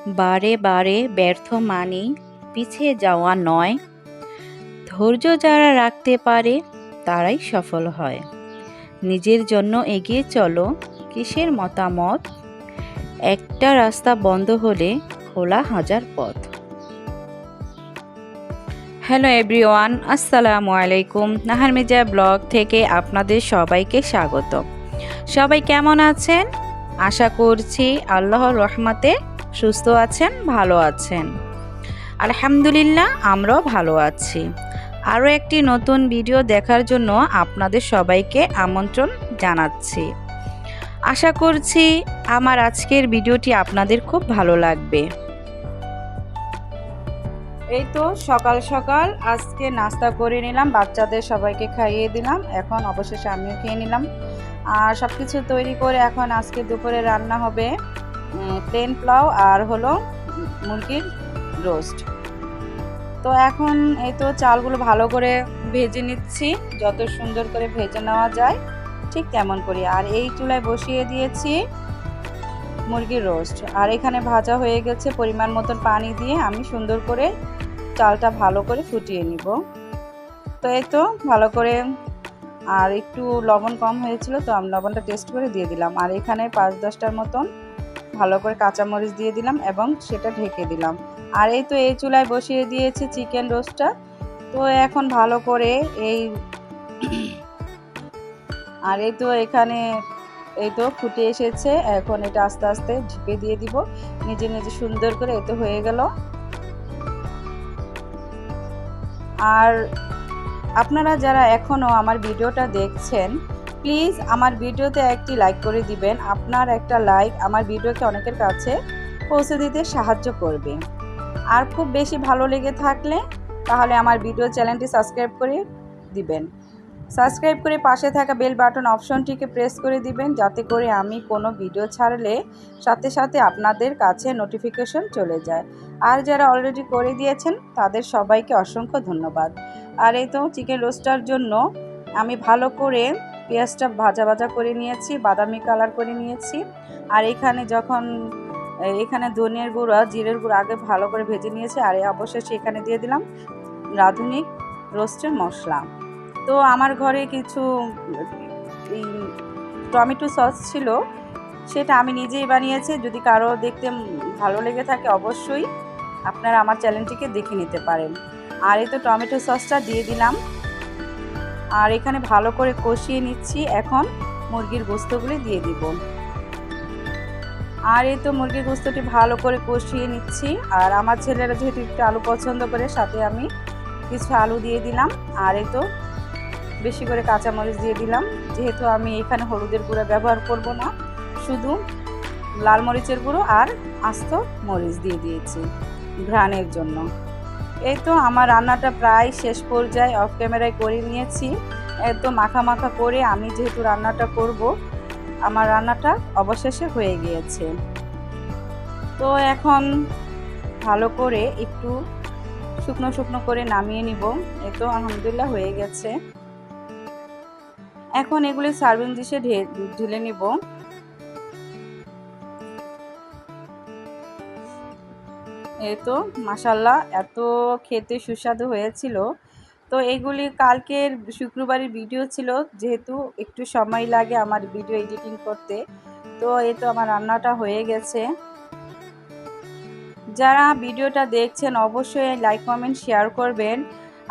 বারে বারে ব্যর্থ মানে পিছিয়ে যাওয়া নয়, ধৈর্য যারা রাখতে পারে তারাই সফল হয়। নিজের জন্য এগিয়ে চলো, কিসের মতামত? একটা রাস্তা বন্ধ হলে খোলা হাজার পথ। হ্যালো এভরিওয়ান, আসসালামু আলাইকুম। নাহার মির্জা ব্লগ থেকে আপনাদের সবাইকে স্বাগত। সবাই কেমন আছেন? আশা করছি আল্লাহর রহমতে সুস্থ আছেন, ভালো আছেন। আলহামদুলিল্লাহ, আমরাও ভালো আছি। আরও একটি নতুন ভিডিও দেখার জন্য আপনাদের সবাইকে আমন্ত্রণ জানাচ্ছি। আশা করছি আমার আজকের ভিডিওটি আপনাদের খুব ভালো লাগবে। এই তো সকাল সকাল আজকে নাস্তা করে নিলাম, বাচ্চাদের সবাইকে খাইয়ে দিলাম, এখন অবশেষে আমিও খেয়ে নিলাম। আর সব কিছু তৈরি করে এখন আজকে দুপুরে রান্না হবে প্লেন পোলাও আর হলো মুরগির রোস্ট। তো এখন এই তো চালগুলো ভালো করে ভেজে নিচ্ছি, যত সুন্দর করে ভেজে নেওয়া যায় ঠিক তেমন করি। আর এই চুলায় বসিয়ে দিয়েছি মুরগির রোস্ট, আর এখানে ভাজা হয়ে গেছে। পরিমাণ মতন পানি দিয়ে আমি সুন্দর করে চালটা ভালো করে ফুটিয়ে নিব। তো এই তো ভালো করে, আর একটু লবণ কম হয়েছিল তো আমি লবণটা টেস্ট করে দিয়ে দিলাম। আর এখানে 5-10টার মতন ভালো করে কাঁচামরিচ দিয়ে দিলাম এবং সেটা ঢেকে দিলাম। আর এই তো এই চুলায় বসিয়ে দিয়েছি চিকেন রোস্টটা। তো এখন ভালো করে আর এই তো এখানে এই তো ফুটে এসেছে। এখন এটা আস্তে আস্তে ঢেকে দিয়ে দিব, নিজে নিজে সুন্দর করে। এই তো হয়ে গেল। আর আপনারা যারা এখনও আমার ভিডিওটা দেখছেন, প্লিজ আমার ভিডিওতে একটি লাইক করে দিবেন। আপনার একটা লাইক আমার ভিডিওকে অনেকের কাছে পৌঁছে দিতে সাহায্য করবে। আর খুব বেশি ভালো লেগে থাকলে তাহলে আমার ভিডিও চ্যানেলটি সাবস্ক্রাইব করে দিবেন। সাবস্ক্রাইব করে পাশে থাকা বেল বাটন অপশনটিকে প্রেস করে দিবেন, যাতে করে আমি কোনো ভিডিও ছাড়লে সাথে সাথে আপনাদের কাছে নোটিফিকেশন চলে যায়। আর যারা অলরেডি করে দিয়েছেন তাদের সবাইকে অসংখ্য ধন্যবাদ। আর এই তো চিকেন রোস্টার জন্য আমি ভালো করে পেঁয়াজটা ভাজা ভাজা করে নিয়েছি, বাদামি কালার করে নিয়েছি। আর এখানে ধনিয়ার গুঁড়া, জিরের গুঁড়া আগে ভালো করে ভেজে নিয়েছি। আর অবশেষে এখানে দিয়ে দিলাম রাঁধুনি রোস্টের মশলা। তো আমার ঘরে কিছু টমেটো সস ছিল, সেটা আমি নিজেই বানিয়েছি। যদি কারো দেখতে ভালো লেগে থাকে অবশ্যই আপনারা আমার চ্যানেলটিকে দেখে নিতে পারেন। আর এই তো টমেটো সসটা দিয়ে দিলাম, আর এখানে ভালো করে কষিয়ে নিচ্ছি। এখন মুরগির গোস্তগুলি দিয়ে দিব। আর এই তো মুরগির গোস্তটি ভালো করে কষিয়ে নিচ্ছি। আর আমার ছেলেরা যেহেতু একটু আলু পছন্দ করে, সাথে আমি কিছু আলু দিয়ে দিলাম। আর এই তো বেশি করে কাঁচামরিচ দিয়ে দিলাম, যেহেতু আমি এখানে হলুদের গুঁড়ো ব্যবহার করব না, শুধু লাল মরিচের গুঁড়ো আর আস্ত মরিচ দিয়ে দিয়েছি ঘ্রাণের জন্য। এই তো আমার রান্নাটা প্রায় শেষ পর্যায়ে অফ ক্যামেরায় করে নিয়েছি। একদম মাখা মাখা করে আমি যেহেতু রান্নাটা করব, আমার রান্নাটা অবশেষে হয়ে গিয়েছে। তো এখন ভালো করে একটু শুকনো শুকনো করে নামিয়ে নিব। এই তো আলহামদুলিল্লাহ হয়ে গেছে। এখন এগুলি সার্ভিং ডিশে ঢেলে নিব। এই তো মাশাআল্লাহ, এত খেতে সুস্বাদু হয়েছিল। তো এগুলি কালকের শুক্রবারের ভিডিও ছিল, যেহেতু একটু সময় লাগে আমার ভিডিও এডিটিং করতে। তো এই তো আমার রান্নাটা হয়ে গেছে। যারা ভিডিওটা দেখছেন অবশ্যই লাইক কমেন্ট শেয়ার করবেন।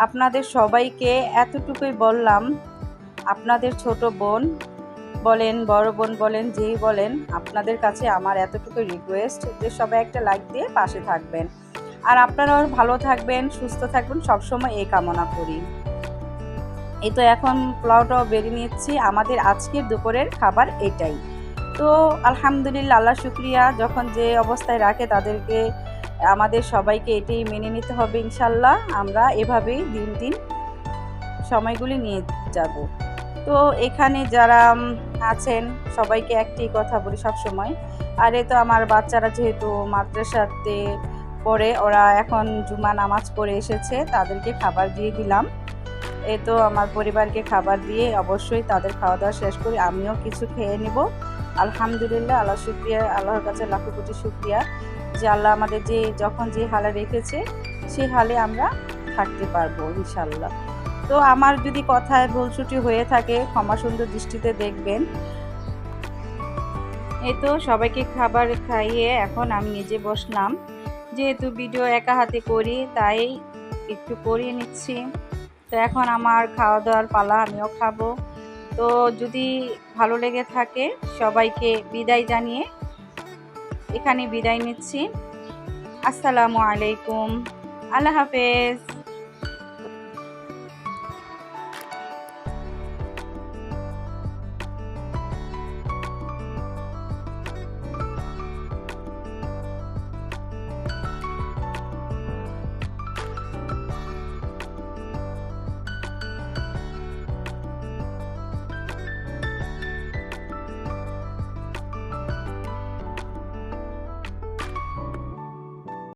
আপনাদের সবাইকে এতটুকুই বললাম, আপনাদের ছোট বোন বলেন, বড় বোন বলেন, যেই বলেন, আপনাদের কাছে আমার এতটুকু রিকোয়েস্ট যে সবাই একটা লাইক দিয়ে পাশে থাকবেন। আর আপনারাও ভালো থাকবেন, সুস্থ থাকবেন, সবসময় এই কামনা করি। এই তো এখন পোলাওটাও বেড়ে নিচ্ছি। আমাদের আজকের দুপুরের খাবার এটাই। তো আলহামদুলিল্লাহ, আল্লাহ শুকরিয়া, যখন যে অবস্থায় রাখে তাদেরকে আমাদের সবাইকে এটাই মেনে নিতে হবে। ইনশাল্লাহ আমরা এভাবেই দিন দিন সময়গুলি নিয়ে যাব। তো এখানে যারা আছেন সবাইকে একটি কথা বলি সব সময়। আর এই তো আমার বাচ্চারা যেহেতু মাদ্রাসাতে পড়ে, ওরা এখন জুমা নামাজ পড়ে এসেছে, তাদেরকে খাবার দিয়ে দিলাম। এই তো আমার পরিবারকে খাবার দিয়ে অবশ্যই তাদের খাওয়া দাওয়া শেষ করি, আমিও কিছু খেয়ে নিব। আলহামদুলিল্লাহ, আল্লাহ শুকরিয়া, আল্লাহর কাছে লাখো কোটি শুকরিয়া যে আল্লাহ আমাদের যখন যে হালে রেখেছে সেই হালে আমরা থাকতে পারবো ইনশাল্লাহ। তো আমার যদি কথায় ভুল ত্রুটি হয়ে থাকে ক্ষমা সুন্দর দৃষ্টিতে দেখবেন। এই তো সবাইকে খাবার খাইয়ে এখন আমি নিজে বসলাম। যেহেতু ভিডিও একা হাতে করি তাই একটু করিয়ে নিচ্ছি। তো এখন আমার খাওয়া দাওয়ার পালা, আমিও খাবো। তো যদি ভালো লেগে থাকে সবাইকে বিদায় জানিয়ে এখানে বিদায় নিচ্ছি। আসসালামু আলাইকুম, আল্লাহ হাফেজ।